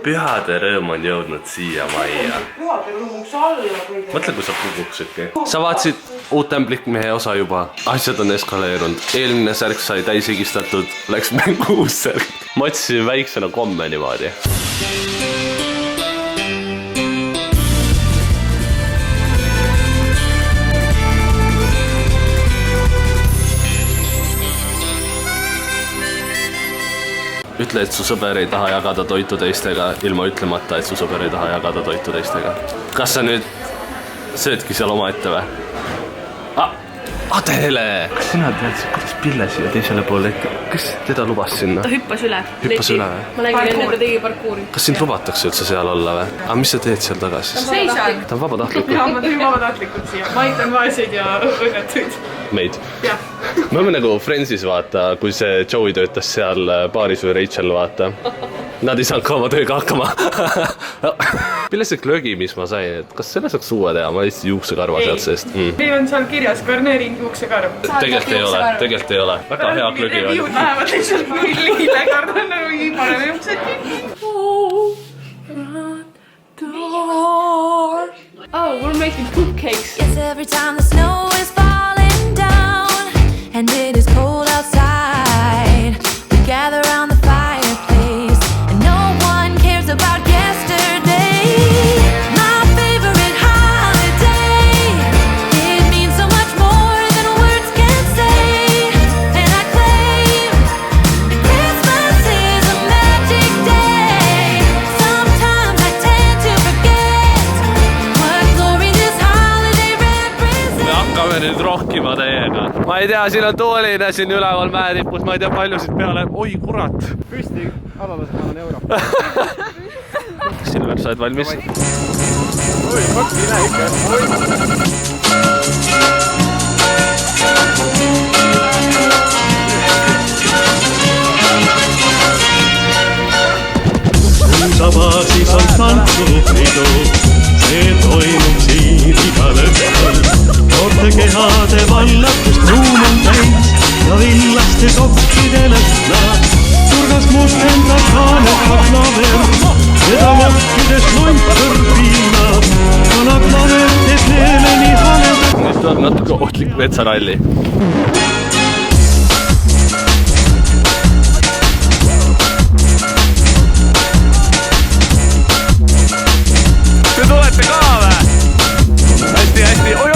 Pühade rõõm on jõudnud siia majja. Pühade rõõmuks alla kõige. Mõtle, kui sa puhuks ikka. Sa vaatasid uut Templikmehe osa juba. Asjad on eskaleerunud. Eelmine särk sai täisigistatud, läks mängu uus särk. Ma otsisin väiksena komme niimoodi. Ütle, et su sõber ei taha jagada toitu teistega, ilma ütlemata, et su sõber ei taha jagada toitu teistega. Kas sa nüüd söödki seal oma ette või? Adele! Kas sina tead, kuidas Pille siia teisele poole ette? Kas teda lubas sinna? Ta hüppas üle. Hüppas üle või? Ma nägin enne, ta tegi parkuuri. Kas sind lubatakse üldse seal olla või? Aga mis sa teed seal taga siis? Ta on vabatahtlikult. Jaa, ma tegin vabatahtlikult siia. Ma aitan vaeseid ja õnnetuid. Meid? Jah. Me oleme nagu Friendsis vaata, kui see Joey töötas seal baaris või Rachel vaata. Nad ei saanud ka oma tööga hakkama. Pille see klögi, mis ma sain, et kas selle saaks uue teha? Ma lihtsalt juuksekarva sealt seest. Meil on seal kirjas Garnerin juuksekarv. Tegelikult ei ole. Väga hea klögi on. Viud lähevad lihtsalt nullile, kardan nagu viimane juuksed. Oh, we're making cupcakes. Yes, every time the snow is falling down and it is cold outside, we gather around the fireplace and no one cares about yesterday. My favorite holiday, it means so much more than words can say. And I claim that Christmas is a magic day. Sometimes I tend to forget what glory this holiday represents. Me hakkame nüüd rohkima täiega. Ma ei tea, siin on tooline siin üleval mäetipus, ma ei tea palju siit peale. Oi, kurat! Püsti, alalased ma annan euro. Silver, sa oled valmis? Oi, fakti ei lähe ikka. Sabaasis on tantsupidu, see toimub siin igal õhtul. Noorte kehade vallatust ruum on täis ja villaste sokkide lõhna. Turgas mustendab haanekab klaver, seda lokkides lonkõr piinab. Kana klaver teeb meeleni haleda. Nüüd tuleb natuke ohtlik metsaralli. Te tulete ka või? Hästi, oi!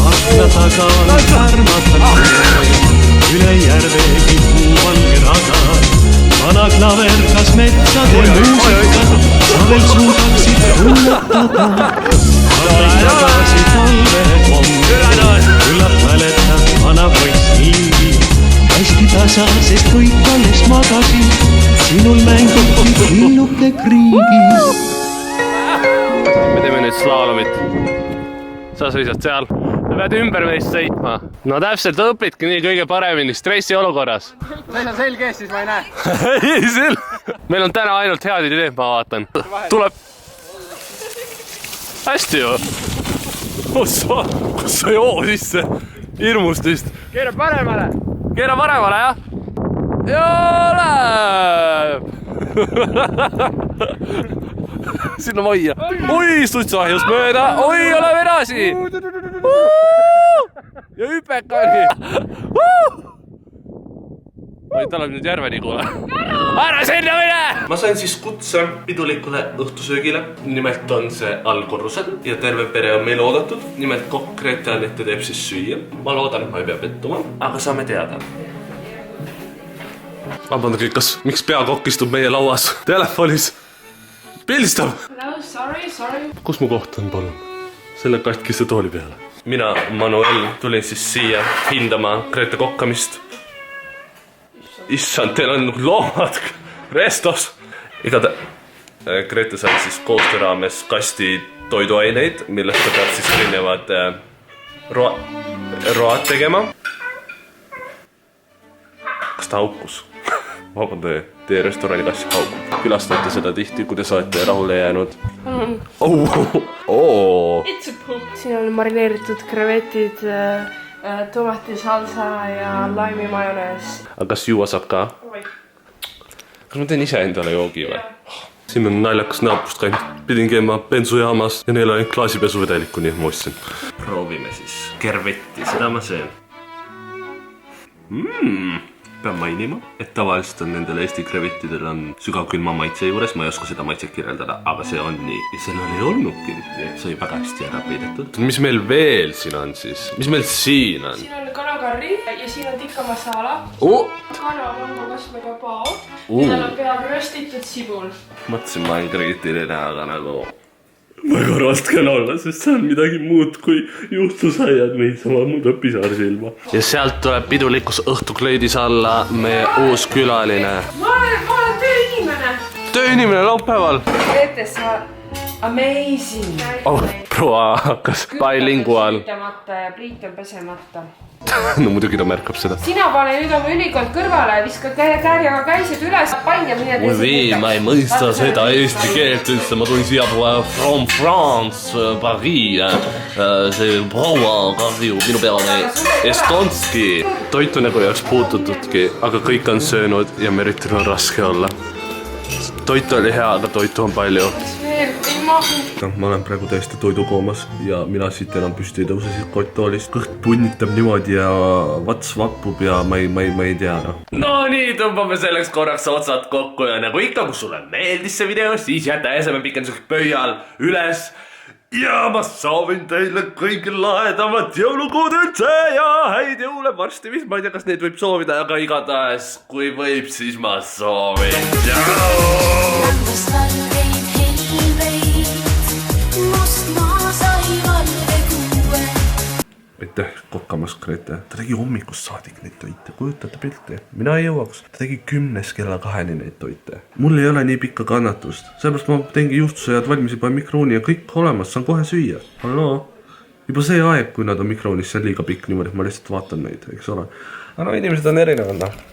Akna taga on karmatab üle järve kipu valge raga. Vana klaver, kas metsade muusika sa veel suudaksid tunnetada? Alles tagasi talve komm, küllap mäletad vana poiss nii. Hästi tasa, sest kõik alles magasin, sinul mängib linnuke kriigi. Me teeme nüüd slaalomit. Sa seisad seal. Sa pead ümber meist sõitma. No täpselt õpidki nii kõige paremini stressi olukorras. Seisa selge ees, siis ma ei näe. Ei, sel. Meil on täna ainult head ideed, ma vaatan. Tuleb. Hästi ju. Kus sa joo sisse? Hirmust vist. Keera paremale. Keera paremale, jah? Joo läheb. Sinna majja. Oi, suitsuahjus mööda. Oi, oleme edasi. Ja hüpekani. Oi, tal on nüüd järveni kuule. Ära sinna mine! Ma sain siis kutse pidulikule õhtusöögile. Nimelt on see allkorrusel ja terve pere on meil oodatud. Nimelt kokk Grete Anette teeb siis süüa. Ma loodan, et ma ei pea pettuma, aga saame teada. Vabandage, miks peakokk istub meie lauas? Telefonis. Pildistab! No, sorry. Kus mu koht on, palun? Selle katkise tooli peale. Mina, Manuel, tulin siis siia hindama Grete kokkamist. Issand, teil on loomad restos. Grete sai siis koostöö raames kasti toiduaineid, millest ta peab siis erinevad road tegema. Kas ta haukus? Vabandage, teie restorani kassi haukub. Külastate seda tihti, kuidas olete rahule jäänud? It's a poop. Siin on marineeritud krevetid, tomatisalsa ja laimimajonees. Aga kas juua saab ka? Kas ma teen ise endale joogi või? siin on naljakas naabrust käinud. Pidin käima bensujaamas ja neil oli klaasipesuvedelikku, nii et ma ostsin. Proovime siis kervetti, seda ma söön. Pean mainima, et tavaliselt on nendel Eesti krevettidel on sügavkülma maitse juures, ma ei oska seda maitset kirjeldada, aga see on nii. Ja sellel ei olnudki, nii et sai väga hästi ära peidetud. Mis meil veel siin on siis? Mis meil siin on? Siin on kanakarri ja siin on tikka masala. Kana, mango, kasvõi pao. Ja tal on peal röstitud sibul. Mõtlesin, ma olen kriitiline, aga nagu väga raske on olla, sest see on midagi muud kui juustusaiad või sama muudab pisar silma. Ja sealt tuleb pidulikus õhtukleidis alla meie uus külaline. Ma olen tööinimene. Tööinimene laupäeval. Grete, sa amazing. Proua hakkas bilingual. Ja Priit on pesemata. No muidugi ta märkab seda. Sina pane nüüd oma ülikolt kõrvale, viska kärjaga käised üles, pann ja mine teised. Ma ei mõista seda eesti keelt üldse, ma tulin siia from France, Paris. See proua kahju, minu peal on estonski. Toitu nagu ei oleks puututudki, aga kõik on söönud ja Meritil on raske olla. Toitu oli hea, aga toitu on palju. Ma olen praegu täiesti toidukoomas ja mina siit enam püsti ei tõuse siit kotttoolist. Kõht punnitab niimoodi ja vats vappub ja ma ei tea. No nii, tõmbame selleks korraks otsad kokku ja nagu ikka, kui sulle meeldis see video, siis jäta esemepikenduseks pöial üles. Ja ma soovin teile kõige lahedamat jõulukuud üldse ja häid jõule varsti vist. Ma ei tea, kas neid võib soovida, aga igatahes kui võib, siis ma soovin. Aitäh kokkamast, Grete. Ta tegi hommikust saadik neid toite, kujutate pilti. Mina ei jõuaks. Ta tegi 10 kella 2 neid toite. Mul ei ole nii pikka kannatust. Sellepärast ma teengi juustusajad valmis juba mikrooni ja kõik olemas, saan kohe süüa. Halloo. Juba see aeg, kui nad on mikroonis, see on liiga pikk niimoodi, et ma lihtsalt vaatan neid, eks ole. Aga no inimesed on erinevad.